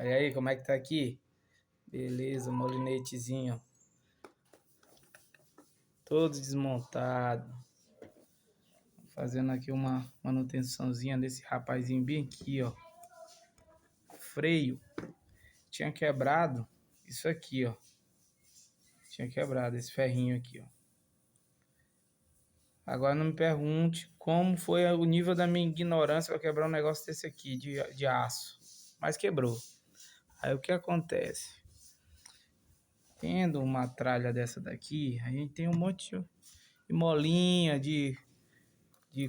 Olha aí como é que tá aqui. Beleza, molinetezinho. Todo desmontado. Fazendo aqui uma manutençãozinha desse rapazinho bem aqui, ó. Freio. Tinha quebrado isso aqui, ó. Tinha quebrado esse ferrinho aqui, ó. Agora não me pergunte como foi o nível da minha ignorância para quebrar um negócio desse aqui, de aço. Mas quebrou. Aí o que acontece? Tendo uma tralha dessa daqui, a gente tem um monte de molinha, de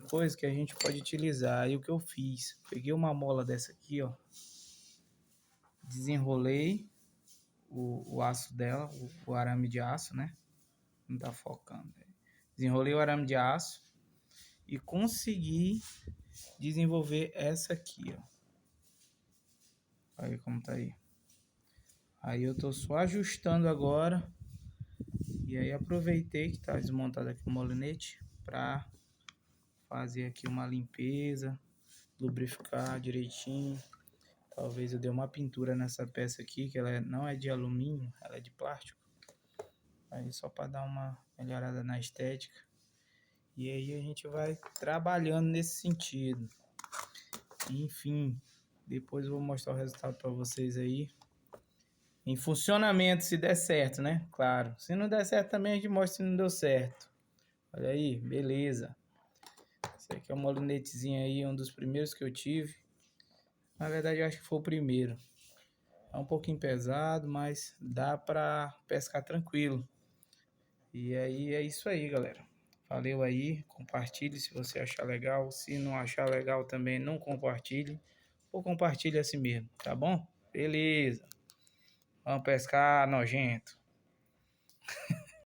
coisa que a gente pode utilizar. Aí o que eu fiz? Peguei uma mola dessa aqui, ó. Desenrolei o aço dela, o arame de aço, né? Não tá focando. Desenrolei o arame de aço e consegui desenvolver essa aqui, ó. Aí como tá aí. Aí eu tô só ajustando agora. E aí aproveitei que tá desmontado aqui o molinete para fazer aqui uma limpeza, lubrificar direitinho. Talvez eu dê uma pintura nessa peça aqui, que ela não é de alumínio, ela é de plástico. Aí só para dar uma melhorada na estética. E aí a gente vai trabalhando nesse sentido. Enfim, depois eu vou mostrar o resultado para vocês aí. Em funcionamento, se der certo, né? Claro. Se não der certo também, a gente mostra se não deu certo. Olha aí, beleza. Esse aqui é um molinetezinho aí, um dos primeiros que eu tive. Na verdade, eu acho que foi o primeiro. É um pouquinho pesado, mas dá pra pescar tranquilo. E aí é isso aí, galera. Valeu aí, compartilhe se você achar legal. Se não achar legal também, não compartilhe. Ou compartilhe assim mesmo, tá bom? Beleza. Vamos pescar nojento.